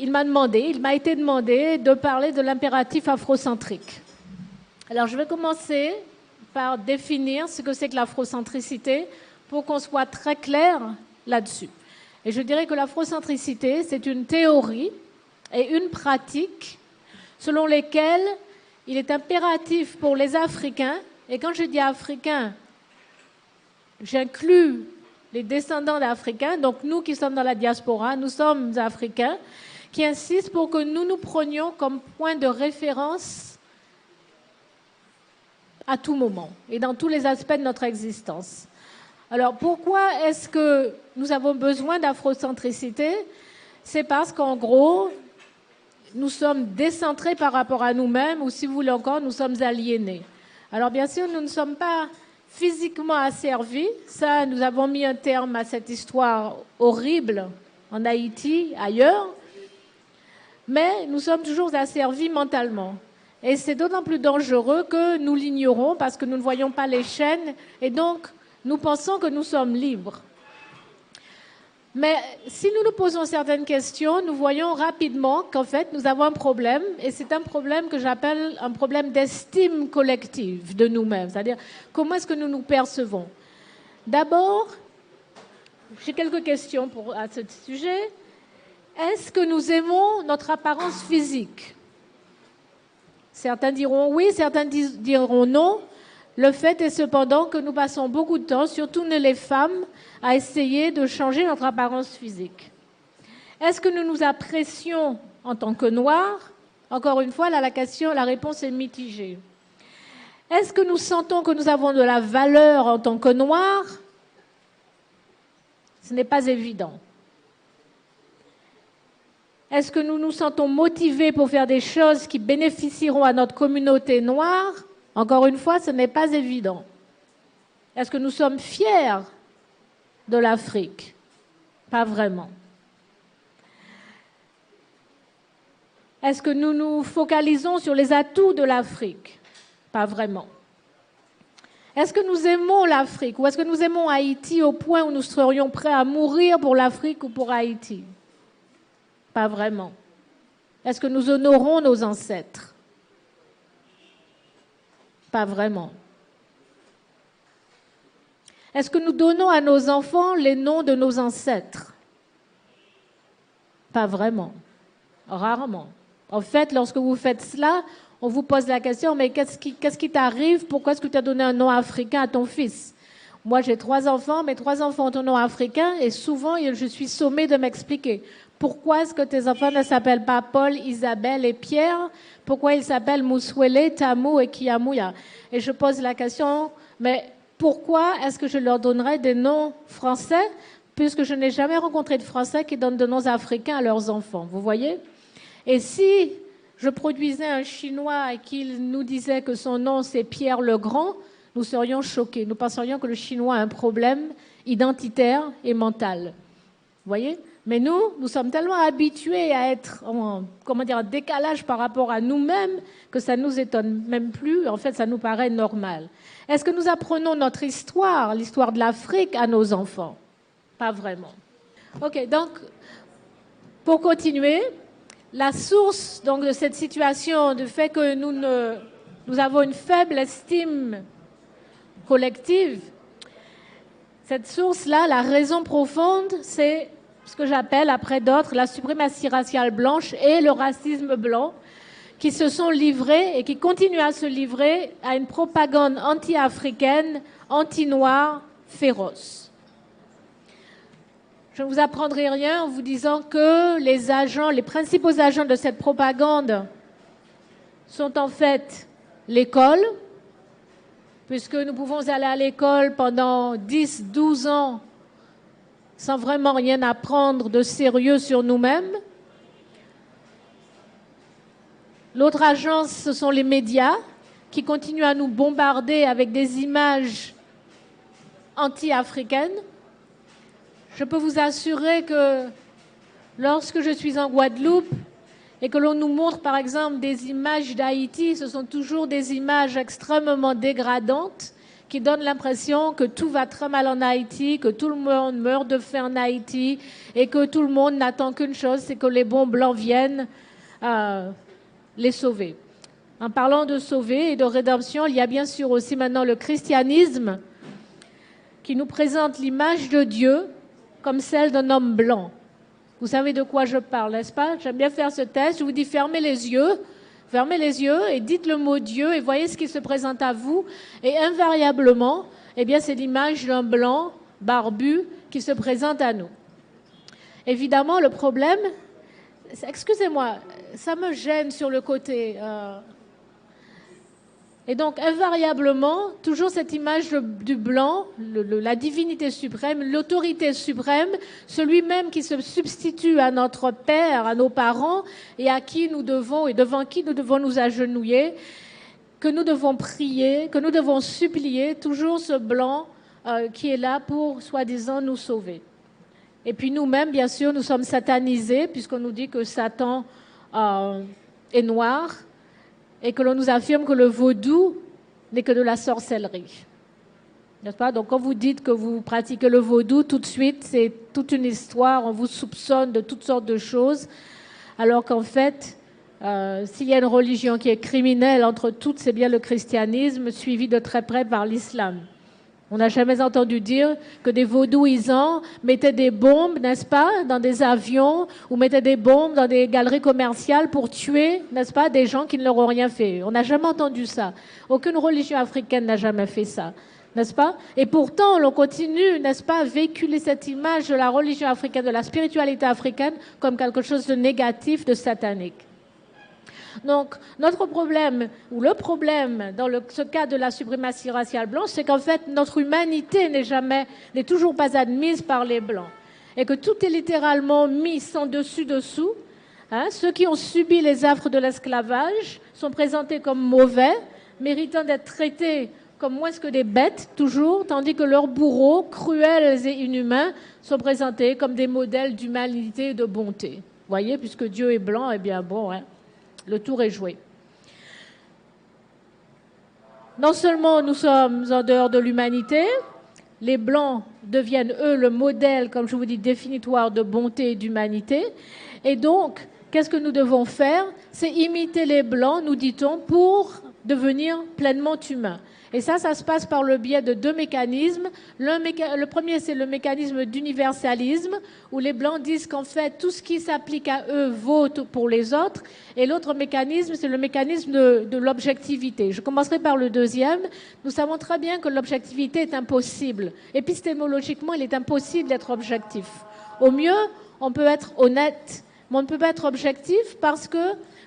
il m'a été demandé de parler de l'impératif afrocentrique. Alors, je vais commencer par définir ce que c'est que l'afrocentricité pour qu'on soit très clair là-dessus. Et je dirais que l'afrocentricité, c'est une théorie et une pratique selon lesquelles il est impératif pour les Africains, et quand je dis Africains, j'inclus les descendants d'Africains, donc nous qui sommes dans la diaspora, nous sommes Africains, qui insistent pour que nous nous prenions comme point de référence à tout moment et dans tous les aspects de notre existence. Alors pourquoi est-ce que nous avons besoin d'afrocentricité? C'est parce qu'en gros, nous sommes décentrés par rapport à nous-mêmes, ou si vous voulez encore, nous sommes aliénés. Alors bien sûr, nous ne sommes pas physiquement asservis. Ça, nous avons mis un terme à cette histoire horrible en Haïti, ailleurs. Mais nous sommes toujours asservis mentalement. Et c'est d'autant plus dangereux que nous l'ignorons parce que nous ne voyons pas les chaînes et donc nous pensons que nous sommes libres. Mais si nous nous posons certaines questions, nous voyons rapidement qu'en fait nous avons un problème et c'est un problème que j'appelle un problème d'estime collective de nous-mêmes. C'est-à-dire comment est-ce que nous nous percevons. D'abord, j'ai quelques questions à ce sujet. Est-ce que nous aimons notre apparence physique? Certains diront oui, certains diront non. Le fait est cependant que nous passons beaucoup de temps, surtout nous les femmes, à essayer de changer notre apparence physique. Est-ce que nous nous apprécions en tant que noirs? Encore une fois, là, la réponse est mitigée. Est-ce que nous sentons que nous avons de la valeur en tant que noirs? Ce n'est pas évident. Est-ce que nous nous sentons motivés pour faire des choses qui bénéficieront à notre communauté noire? Encore une fois, ce n'est pas évident. Est-ce que nous sommes fiers de l'Afrique? Pas vraiment. Est-ce que nous nous focalisons sur les atouts de l'Afrique? Pas vraiment. Est-ce que nous aimons l'Afrique ou est-ce que nous aimons Haïti au point où nous serions prêts à mourir pour l'Afrique ou pour Haïti? Pas vraiment. Est-ce que nous honorons nos ancêtres? Pas vraiment. Est-ce que nous donnons à nos enfants les noms de nos ancêtres? Pas vraiment. Rarement. En fait, lorsque vous faites cela, on vous pose la question, mais qu'est-ce qui t'arrive? Pourquoi est-ce que tu as donné un nom africain à ton fils? Moi, j'ai 3 enfants, mes 3 enfants ont un nom africain et souvent, je suis sommée de m'expliquer. Pourquoi est-ce que tes enfants ne s'appellent pas Paul, Isabelle et Pierre? Pourquoi ils s'appellent Mouswele, Tamou et Kiamouya? Et je pose la question, mais pourquoi est-ce que je leur donnerais des noms français puisque je n'ai jamais rencontré de Français qui donnent des noms africains à leurs enfants? Vous voyez? Et si je produisais un Chinois et qu'il nous disait que son nom c'est Pierre le Grand, nous serions choqués. Nous penserions que le Chinois a un problème identitaire et mental. Vous voyez? Mais nous sommes tellement habitués à être en décalage par rapport à nous-mêmes que ça ne nous étonne même plus. En fait, ça nous paraît normal. Est-ce que nous apprenons notre histoire, l'histoire de l'Afrique, à nos enfants? Pas vraiment. OK, donc, pour continuer, la source donc, de cette situation, du fait que nous avons une faible estime collective, cette source-là, la raison profonde, c'est ce que j'appelle, après d'autres, la suprématie raciale blanche et le racisme blanc, qui se sont livrés et qui continuent à se livrer à une propagande anti-africaine, anti-noire, féroce. Je ne vous apprendrai rien en vous disant que les principaux agents de cette propagande sont en fait l'école, puisque nous pouvons aller à l'école pendant 10, 12 ans sans vraiment rien apprendre de sérieux sur nous-mêmes. L'autre agence, ce sont les médias qui continuent à nous bombarder avec des images anti-africaines. Je peux vous assurer que lorsque je suis en Guadeloupe et que l'on nous montre par exemple des images d'Haïti, ce sont toujours des images extrêmement dégradantes qui donne l'impression que tout va très mal en Haïti, que tout le monde meurt de faim en Haïti et que tout le monde n'attend qu'une chose, c'est que les bons blancs viennent les sauver. En parlant de sauver et de rédemption, il y a bien sûr aussi maintenant le christianisme qui nous présente l'image de Dieu comme celle d'un homme blanc. Vous savez de quoi je parle, n'est-ce pas? J'aime bien faire ce test. Je vous dis fermez les yeux et dites le mot Dieu et voyez ce qui se présente à vous. Et invariablement, eh bien, c'est l'image d'un blanc barbu qui se présente à nous. Évidemment, le problème, excusez-moi, ça me gêne sur le côté. Et donc, invariablement, toujours cette image du blanc, la divinité suprême, l'autorité suprême, celui-même qui se substitue à notre père, à nos parents, et à qui nous devons, et devant qui nous devons nous agenouiller, que nous devons prier, que nous devons supplier, toujours ce blanc qui est là pour, soi-disant, nous sauver. Et puis nous-mêmes, bien sûr, nous sommes satanisés, puisqu'on nous dit que Satan est noir, et que l'on nous affirme que le vaudou n'est que de la sorcellerie. N'est-ce pas? Donc quand vous dites que vous pratiquez le vaudou, tout de suite, c'est toute une histoire, on vous soupçonne de toutes sortes de choses, alors qu'en fait, s'il y a une religion qui est criminelle entre toutes, c'est bien le christianisme, suivi de très près par l'islam. On n'a jamais entendu dire que des vaudouisants mettaient des bombes, n'est-ce pas, dans des avions ou mettaient des bombes dans des galeries commerciales pour tuer, n'est-ce pas, des gens qui ne leur ont rien fait. On n'a jamais entendu ça. Aucune religion africaine n'a jamais fait ça, n'est-ce pas? Et pourtant, on continue, n'est-ce pas, à véhiculer cette image de la religion africaine, de la spiritualité africaine comme quelque chose de négatif, de satanique. Donc, notre problème, ou le problème dans ce cas de la suprématie raciale blanche, c'est qu'en fait, notre humanité n'est toujours pas admise par les Blancs. Et que tout est littéralement mis sans dessus-dessous. Ceux qui ont subi les affres de l'esclavage sont présentés comme mauvais, méritant d'être traités comme moins que des bêtes, toujours, tandis que leurs bourreaux, cruels et inhumains, sont présentés comme des modèles d'humanité et de bonté. Vous voyez, puisque Dieu est blanc, eh bien bon, le tour est joué. Non seulement nous sommes en dehors de l'humanité, les Blancs deviennent, eux, le modèle, comme je vous dis, définitoire de bonté et d'humanité. Et donc, qu'est-ce que nous devons faire? C'est imiter les Blancs, nous dit-on, pour devenir pleinement humains. Et ça se passe par le biais de deux mécanismes. Le premier, c'est le mécanisme d'universalisme, où les Blancs disent qu'en fait, tout ce qui s'applique à eux vaut pour les autres. Et l'autre mécanisme, c'est le mécanisme de l'objectivité. Je commencerai par le deuxième. Nous savons très bien que l'objectivité est impossible. Épistémologiquement, il est impossible d'être objectif. Au mieux, on peut être honnête, mais on ne peut pas être objectif parce que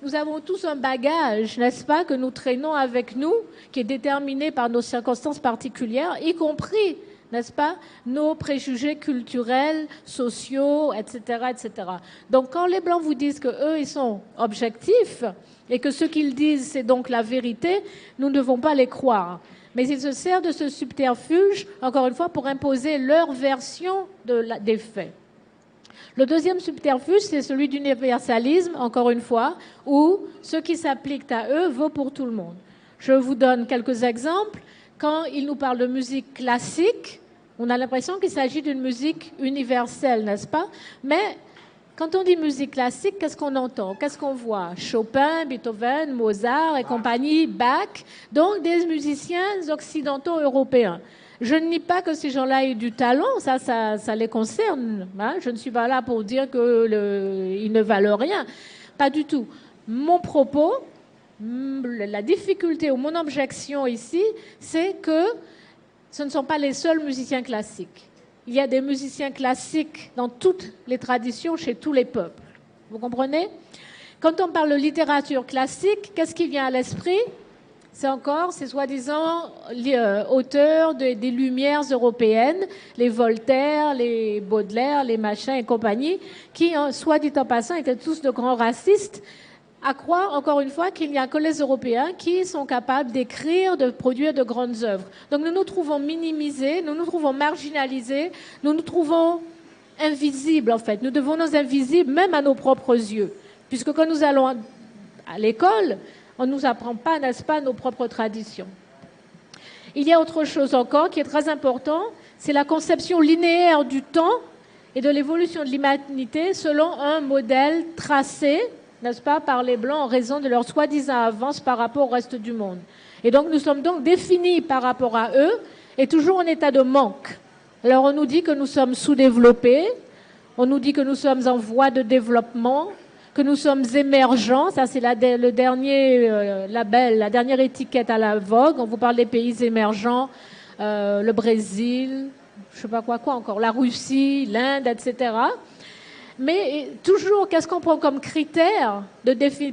nous avons tous un bagage, n'est-ce pas, que nous traînons avec nous, qui est déterminé par nos circonstances particulières, y compris, n'est-ce pas, nos préjugés culturels, sociaux, etc., etc. Donc, quand les Blancs vous disent qu'eux, ils sont objectifs, et que ce qu'ils disent, c'est donc la vérité, nous ne devons pas les croire. Mais ils se servent de ce subterfuge, encore une fois, pour imposer leur version des faits. Le deuxième subterfuge, c'est celui d'universalisme, encore une fois, où ce qui s'applique à eux vaut pour tout le monde. Je vous donne quelques exemples. Quand ils nous parlent de musique classique, on a l'impression qu'il s'agit d'une musique universelle, n'est-ce pas? Mais quand on dit musique classique, qu'est-ce qu'on entend? Qu'est-ce qu'on voit? Chopin, Beethoven, Mozart et compagnie, Bach, donc des musiciens occidentaux européens. Je ne nie pas que ces gens-là aient du talent, ça les concerne. Je ne suis pas là pour dire qu'ils ne valent rien. Pas du tout. Mon propos, la difficulté ou mon objection ici, c'est que ce ne sont pas les seuls musiciens classiques. Il y a des musiciens classiques dans toutes les traditions, chez tous les peuples. Vous comprenez? Quand on parle de littérature classique, qu'est-ce qui vient à l'esprit? C'est soi-disant auteurs des Lumières européennes, les Voltaire, les Baudelaire, les machins et compagnie, qui, soit dit en passant, étaient tous de grands racistes, à croire, encore une fois, qu'il n'y a que les Européens qui sont capables d'écrire, de produire de grandes œuvres. Donc nous nous trouvons minimisés, nous nous trouvons marginalisés, nous nous trouvons invisibles, en fait. Nous devenons invisibles même à nos propres yeux. Puisque quand nous allons à l'école, on ne nous apprend pas, n'est-ce pas, nos propres traditions. Il y a autre chose encore qui est très important, c'est la conception linéaire du temps et de l'évolution de l'humanité selon un modèle tracé, n'est-ce pas, par les Blancs en raison de leur soi-disant avance par rapport au reste du monde. Et donc nous sommes donc définis par rapport à eux et toujours en état de manque. Alors on nous dit que nous sommes sous-développés, on nous dit que nous sommes en voie de développement, que nous sommes émergents, ça c'est le dernier label, la dernière étiquette à la vogue. On vous parle des pays émergents, le Brésil, je sais pas quoi encore, la Russie, l'Inde, etc. Mais toujours, qu'est-ce qu'on prend comme critère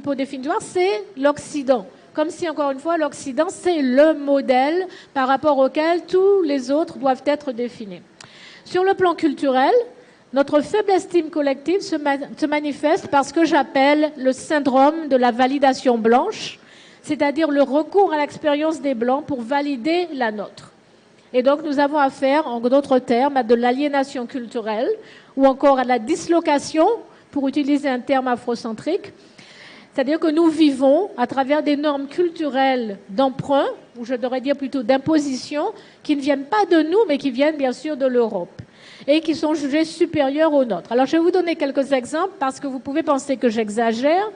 pour définir? C'est l'Occident. Comme si, encore une fois, l'Occident, c'est le modèle par rapport auquel tous les autres doivent être définis. Sur le plan culturel, notre faible estime collective se manifeste par ce que j'appelle le syndrome de la validation blanche, c'est-à-dire le recours à l'expérience des Blancs pour valider la nôtre. Et donc, nous avons affaire, en d'autres termes, à de l'aliénation culturelle ou encore à la dislocation, pour utiliser un terme afrocentrique. C'est-à-dire que nous vivons à travers des normes culturelles d'emprunt, ou je devrais dire plutôt d'imposition, qui ne viennent pas de nous, mais qui viennent bien sûr de l'Europe, et qui sont jugées supérieures aux nôtres. Alors, je vais vous donner quelques exemples, parce que vous pouvez penser que j'exagère,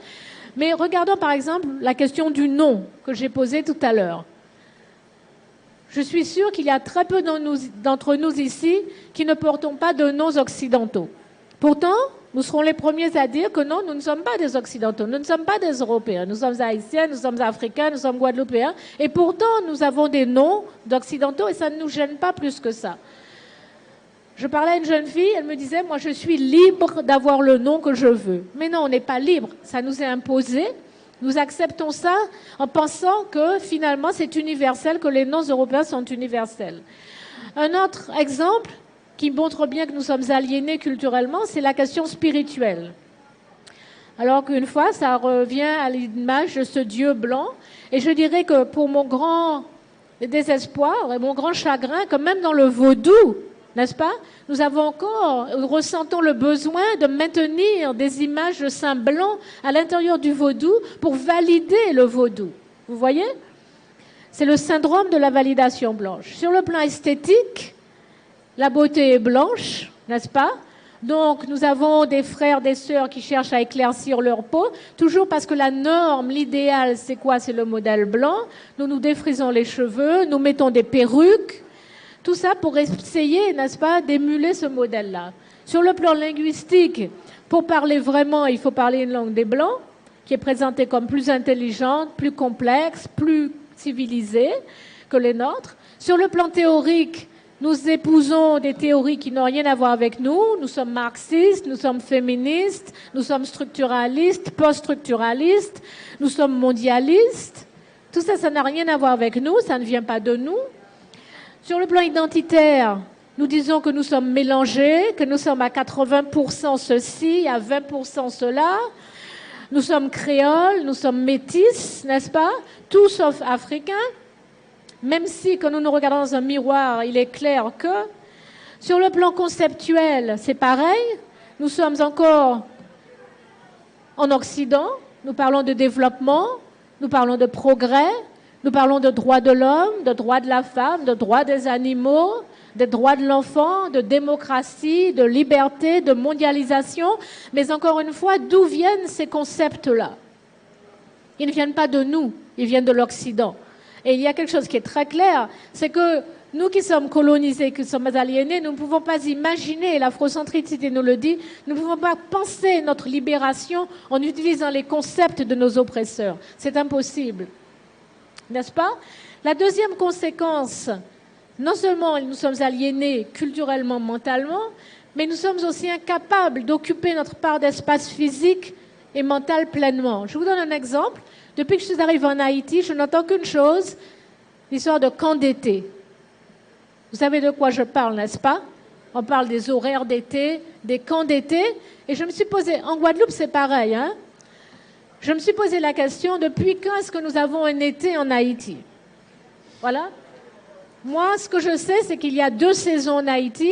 mais regardons par exemple la question du nom que j'ai posée tout à l'heure. Je suis sûre qu'il y a très peu d'entre nous ici qui ne portons pas de noms occidentaux. Pourtant, nous serons les premiers à dire que non, nous ne sommes pas des Occidentaux, nous ne sommes pas des Européens, nous sommes Haïtiens, nous sommes Africains, nous sommes Guadeloupéens, et pourtant nous avons des noms d'Occidentaux et ça ne nous gêne pas plus que ça. Je parlais à une jeune fille, elle me disait, moi je suis libre d'avoir le nom que je veux. Mais non, on n'est pas libre, ça nous est imposé. Nous acceptons ça en pensant que finalement c'est universel, que les noms européens sont universels. Un autre exemple qui montre bien que nous sommes aliénés culturellement, c'est la question spirituelle. Alors qu'une fois, ça revient à l'image de ce Dieu blanc. Et je dirais que pour mon grand désespoir et mon grand chagrin, que même dans le vaudou, n'est-ce pas, nous ressentons le besoin de maintenir des images de saints blancs à l'intérieur du vaudou pour valider le vaudou. Vous voyez? C'est le syndrome de la validation blanche. Sur le plan esthétique, la beauté est blanche, n'est-ce pas? Donc, nous avons des frères, des sœurs qui cherchent à éclaircir leur peau, toujours parce que la norme, l'idéal, c'est quoi? C'est le modèle blanc. Nous nous défrisons les cheveux, nous mettons des perruques. Tout ça pour essayer, n'est-ce pas, d'émuler ce modèle-là. Sur le plan linguistique, pour parler vraiment, il faut parler une langue des Blancs, qui est présentée comme plus intelligente, plus complexe, plus civilisée que les nôtres. Sur le plan théorique, nous épousons des théories qui n'ont rien à voir avec nous. Nous sommes marxistes, nous sommes féministes, nous sommes structuralistes, post-structuralistes, nous sommes mondialistes. Tout ça, ça n'a rien à voir avec nous, ça ne vient pas de nous. Sur le plan identitaire, nous disons que nous sommes mélangés, que nous sommes à 80% ceci, à 20% cela. Nous sommes créoles, nous sommes métis, n'est-ce pas? Tout sauf africains. Même si, quand nous nous regardons dans un miroir, il est clair que... Sur le plan conceptuel, c'est pareil. Nous sommes encore en Occident. Nous parlons de développement, nous parlons de progrès. Nous parlons de droits de l'homme, de droits de la femme, de droits des animaux, des droits de l'enfant, de démocratie, de liberté, de mondialisation. Mais encore une fois, d'où viennent ces concepts-là? Ils ne viennent pas de nous, ils viennent de l'Occident. Et il y a quelque chose qui est très clair, c'est que nous qui sommes colonisés, qui sommes aliénés, nous ne pouvons pas imaginer, l'afrocentricité nous le dit, nous ne pouvons pas penser notre libération en utilisant les concepts de nos oppresseurs. C'est impossible. N'est-ce pas? La deuxième conséquence, non seulement nous sommes aliénés culturellement, mentalement, mais nous sommes aussi incapables d'occuper notre part d'espace physique et mental pleinement. Je vous donne un exemple. Depuis que je suis arrivée en Haïti, je n'entends qu'une chose, l'histoire de camp d'été. Vous savez de quoi je parle, n'est-ce pas? On parle des horaires d'été, des camps d'été, et je me suis posé, en Guadeloupe c'est pareil, hein? Je me suis posé la question, depuis quand est-ce que nous avons un été en Haïti? Voilà. Moi, ce que je sais, c'est qu'il y a 2 saisons en Haïti,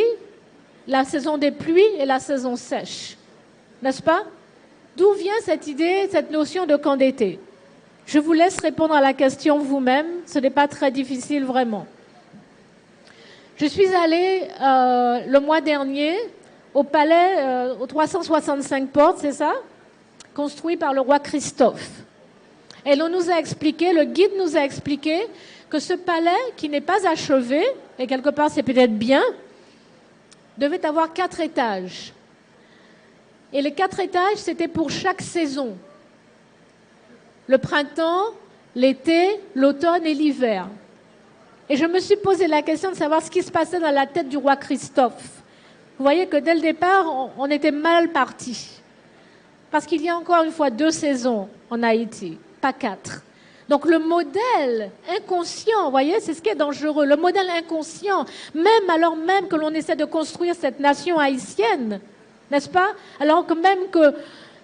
la saison des pluies et la saison sèche. N'est-ce pas? D'où vient cette idée, cette notion de camp d'été? Je vous laisse répondre à la question vous-même, ce n'est pas très difficile vraiment. Je suis allée le mois dernier au palais aux 365 portes, c'est ça? Construit par le roi Christophe. Et l'on nous a expliqué, le guide nous a expliqué que ce palais, qui n'est pas achevé, et quelque part c'est peut-être bien, devait avoir 4 étages. Et les 4 étages, c'était pour chaque saison. Le printemps, l'été, l'automne et l'hiver. Et je me suis posé la question de savoir ce qui se passait dans la tête du roi Christophe. Vous voyez que dès le départ, on était mal parti. Parce qu'il y a encore une fois 2 saisons en Haïti, pas 4. Donc le modèle inconscient, vous voyez, c'est ce qui est dangereux. Le modèle inconscient, même alors même que l'on essaie de construire cette nation haïtienne, n'est-ce pas? Alors que même que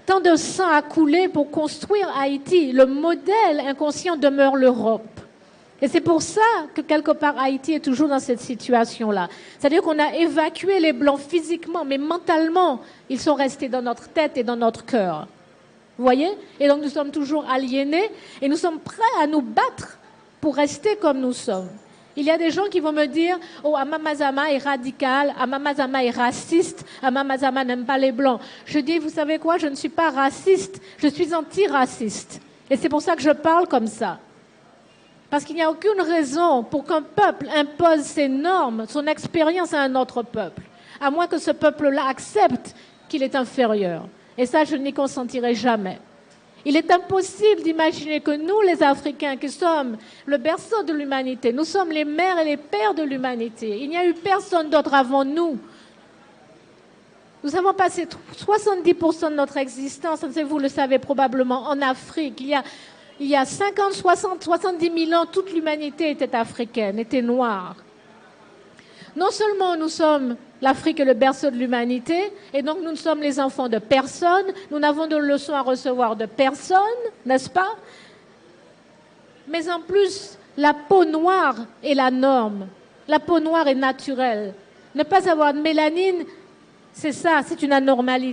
tant de sang a coulé pour construire Haïti, le modèle inconscient demeure l'Europe. Et c'est pour ça que quelque part Haïti est toujours dans cette situation-là. C'est-à-dire qu'on a évacué les Blancs physiquement, mais mentalement, ils sont restés dans notre tête et dans notre cœur. Vous voyez? Et donc nous sommes toujours aliénés et nous sommes prêts à nous battre pour rester comme nous sommes. Il y a des gens qui vont me dire « Oh, Amamazama est radical, Amamazama est raciste, Amamazama n'aime pas les Blancs. » Je dis « Vous savez quoi? Je ne suis pas raciste, je suis antiraciste. » Et c'est pour ça que je parle comme ça. Parce qu'il n'y a aucune raison pour qu'un peuple impose ses normes, son expérience à un autre peuple, à moins que ce peuple-là accepte qu'il est inférieur. Et ça, je n'y consentirai jamais. Il est impossible d'imaginer que nous, les Africains, qui sommes le berceau de l'humanité, nous sommes les mères et les pères de l'humanité. Il n'y a eu personne d'autre avant nous. Nous avons passé 70% de notre existence, vous le savez probablement, en Afrique. Il y a 50, 60, 70 000 ans, toute l'humanité était africaine, était noire. Non seulement nous sommes l'Afrique est le berceau de l'humanité, et donc nous ne sommes les enfants de personne, nous n'avons de leçons à recevoir de personne, n'est-ce pas? Mais en plus, la peau noire est la norme. La peau noire est naturelle. Ne pas avoir de mélanine, c'est ça, c'est une anormalité.